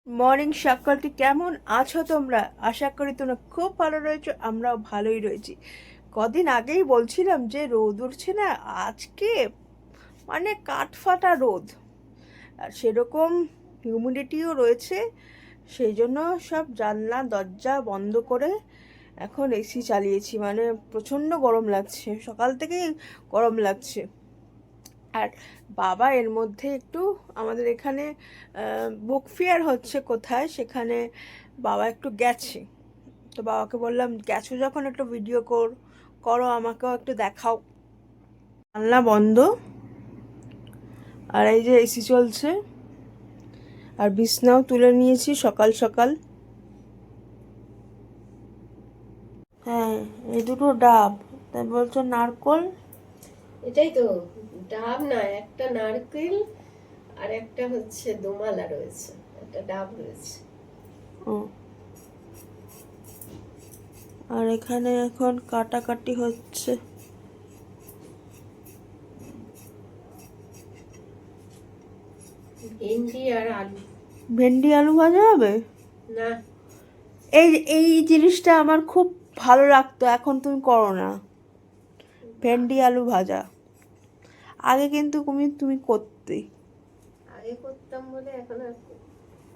Morning সকলকে, কেমন আছো তোমরা? আশা করি তোমরা খুব ভালো রয়েছো, আমরাও ভালোই রয়েছি। কদিন আগেই বলছিলাম যে রোদ উঠছে না, আজকে মানে কাঠফাটা রোদ, আর সেরকম হিউমিডিটিও রয়েছে। সেই জন্য সব জানলা দরজা বন্ধ করে এখন এসি চালিয়েছি, মানে প্রচণ্ড গরম লাগছে, সকাল থেকেই গরম লাগছে। আর বাবা এর মধ্যে একটু আমাদের এখানে বুক ফেয়ার হচ্ছে কোথায়, সেখানে বাবা একটু গেছে। তো বাবাকে বললাম, গেছো যখন একটু ভিডিও করো, আমাকেও একটু দেখাও। জানলা বন্ধ, আর এই যে এসি চলছে, আর বিছনাও তুলে নিয়েছি সকাল সকাল। হ্যাঁ, এই দুটো ডাব, তাই বলছো নারকোল? এটাই তো, ডাব না, একটা নারকেল আর একটা হচ্ছে দোমালা রয়েছে, একটা ডাব রয়েছে। ও, আর এখানে এখন কাটাকাটি হচ্ছে। ভেন্ডি আর আলু। ভেন্ডি আলু ভাজা হবে? না, এই এই জিনিসটা আমার খুব ভালো লাগতো, এখন তুমি করো না। ভেন্ডি আলু ভাজা আগে কিন্তু তুমি করতে। আগে করতাম বলে এখন আর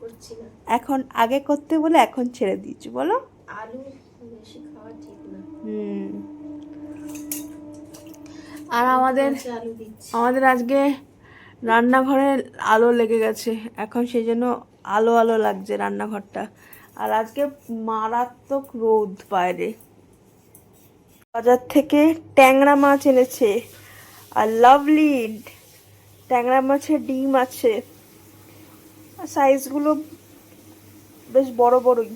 করছি না। এখন আগে করতে বলে এখন ছেড়ে দিয়েছি, বলো। আলু বেশি খাওয়া ঠিক না। হুম। আর আমাদের আলু দিচ্ছি। আমাদের আজকে রান্নাঘরে আলো লেগে গেছে, এখন সেই জন্য আলো আলো লাগছে রান্নাঘরটা। আর আজকে মারাত্মক রোদ বাইরে। বাজার থেকে ট্যাংরা মাছ এনেছে, আর লাভলি ট্যাংরা মাছের ডিম আছে, সাইজগুলো বেশ বড় বড়ই।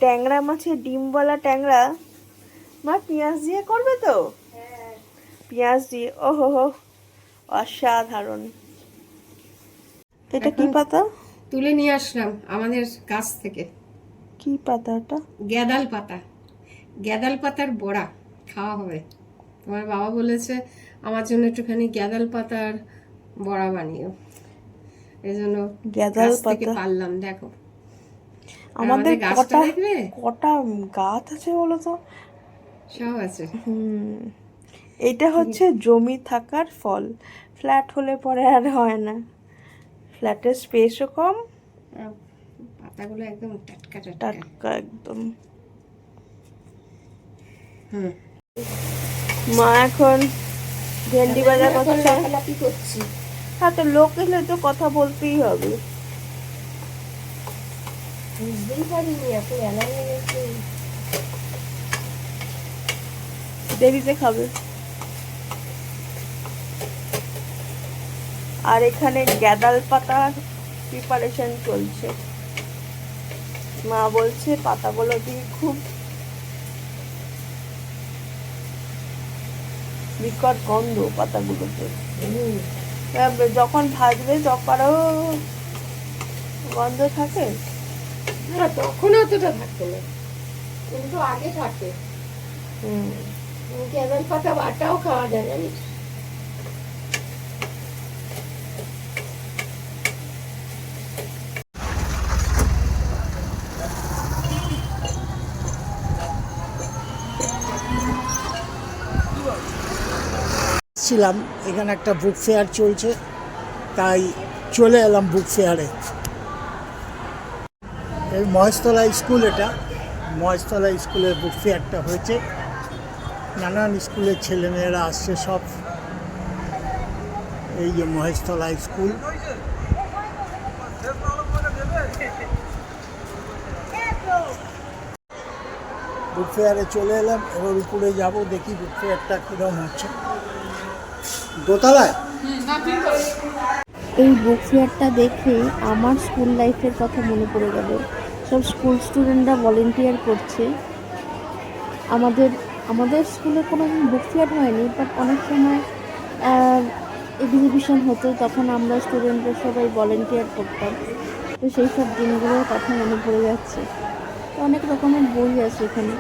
ট্যাংরা মাছের ডিমওয়ালা ট্যাংরা মা পেঁয়াজ দিয়ে করবে তো? হ্যাঁ, পেঁয়াজ দিয়ে, ওহো হো, অসাধারণ। এটা কি পাতা? তুলে নিয়ে আসলাম আমাদের গাছ থেকে। কি পাতা এটা? গ্যাদাল পাতা। গ্যাদাল পাতার বড়া খাওয়া হবে। তোমার বাবা বলেছে আমার জন্য একটুখানি গ্যাদাল পাতার বড়া বানিও, এই জন্য গ্যাদাল গাছ থেকে পাতা? পারলাম। দেখো আমাদের গাছটা কটা দেখবে, কটা গাছ আছে বলো তো? সব আছে। এটা হচ্ছে জমি থাকার ফল, ফ্ল্যাট হলে পরে আর হয় না, ফ্ল্যাটের স্পেসও কম। আর পাতাগুলো একদম টাটকা টাটকা। টাটকা একদম। হুম, মা এখন ভেন্ডি ভাজা করছে। লাফালাফি করছি। হ্যাঁ, তো লোক এলে তো কথা বলতেই হবে। বুঝতেই পারিনি এত বেলা হয়ে গেছে। দেরিতে খাবে। আর এখানে গ্যাদাল পাতার প্রিপারেশন চলছে। মা বলছে পাতাগুলো দিয়ে খুব বিকট গন্ধ পাতাগুলোতে। যখন ভাজবে তখনও গন্ধ থাকে। না, তখন অতটা থাকে না, কিন্তু আগে থাকে। গ্যাদাল পাতা বাটাও খাওয়া যায়, জানিস? ছিলাম এখানে, একটা বুক ফেয়ার চলছে, তাই চলে এলাম বুক ফেয়ারে। এই মহেশতলা স্কুল, এটা মহেশতলা স্কুলের বুক ফেয়ারটা হয়েছে। নানান স্কুলের ছেলেমেয়েরা আসছে সব। এই যে মহেশতলা স্কুল, বুক ফেয়ারে চলে এলাম। এবার উপরে যাব, দেখি বুক ফেয়ারটা কীরকম হচ্ছে। দোতলায় এই বুক ফেয়ারটা দেখে আমার স্কুল লাইফের কথা মনে পড়ে গেল। সব স্কুল স্টুডেন্টরা ভলেন্টিয়ার করছে। আমাদের আমাদের স্কুলে কোনো বুক ফেয়ার হয়নি, বাট অনেক সময় এক্সিবিশন হতো, তখন আমরা স্টুডেন্টরা সবাই ভলেন্টিয়ার করতাম। তো সেই সব দিনগুলোর কথা মনে পড়ে যাচ্ছে। তো অনেক রকমের বই আছে এখানে।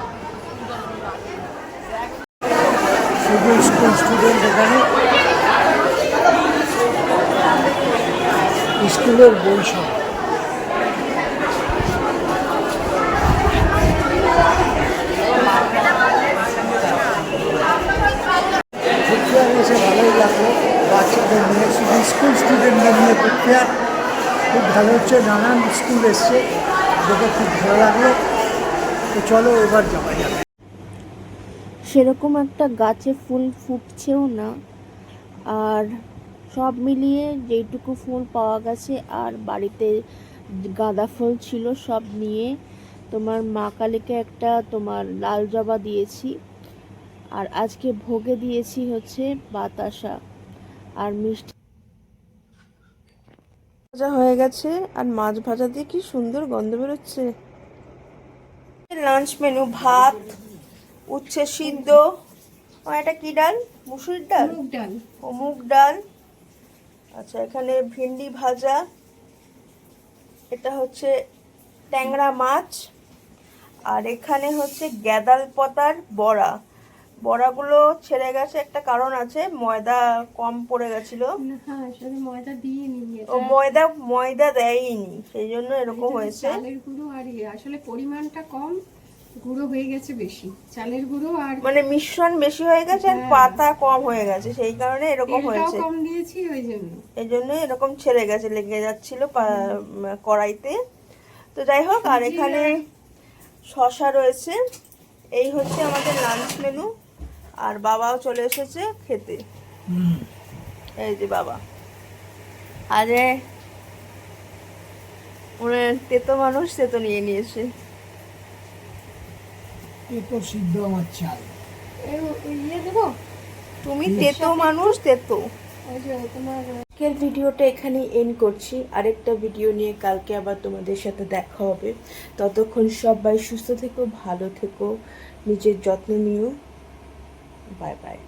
শুধু স্কুল স্টুডেন্ট, এখানে স্কুলের বই সব। ভালো হচ্ছে, নানান স্কুল এসছে, দেখে খুব ভালো লাগলো। তো চলো এবার যাওয়া যাক। সেরকম একটা গাছে ফুল ফুটছেও না, আর সব মিলিয়ে যেইটুকু ফুল পাওয়া গেছে আর বাড়িতে গাঁদা ফুল ছিল সব নিয়ে তোমার মা কালীকে একটা তোমার লাল জবা দিয়েছি, আর আজকে ভোগে দিয়েছি হচ্ছে বাতাসা আর মিষ্টি। ভাজা হয়ে গেছে, আর মাছ ভাজা দিয়ে কি সুন্দর গন্ধ বেরোচ্ছে। লাঞ্চ মেনু: ভাত, উচ্ছে সিদ্ধ, ও এটা কি ডাল, মুসুরির ডাল, মুগ ডাল। ও মুগ ডাল। আচ্ছা, এখানে ভেন্ডি ভাজা, এটা হচ্ছে ট্যাংরা মাছ, আর এখানে হচ্ছে গ্যাদাল পাতার বড়া। বড়াগুলো ছেড়ে গেছে, একটা কারণ আছে, ময়দা কম পড়ে গেছিল। হ্যাঁ, আসলে ময়দা দিয়ে নিয়ে ও ময়দা দেয়নি, সেই জন্য এরকম হয়েছে। চালের গুঁড়ো আর আসলে পরিমাণটা কম, গুঁড়ো হয়ে গেছে বেশি, চালের গুঁড়ো আর মানে মিশ্রণ বেশি হয়ে গেছে আর পাতা কম হয়ে গেছে, সেই কারণে এরকম তেলটাও হয়েছে। কম দিয়েছি ওই জন্য। এই জন্য এরকম ছেড়ে গেছে, লেগে যাচ্ছিল কড়াইতে। তো যাই হোক, আর এখানে শসা রয়েছে। এই হচ্ছে আমাদের লাঞ্চ মেনু, আর বাবাও চলে এসেছে খেতে। এই যে বাবা, আরে মানে তেতো মানুষ, তেতো নিয়ে নিয়েছে। তেতো সিদ্ধ আমার চাল। ইয়ে দেবো, তুমি তেতো মানুষ, তেতো। ওই যে তোমার আজকের ভিডিওটা এখানেই এন্ড করছি। আরেকটা ভিডিও নিয়ে কালকে আবার তোমাদের সাথে দেখা হবে। ততক্ষণ সবাই সুস্থ থেকো, ভালো থেকো, নিজের যত্ন নিও। Bye bye.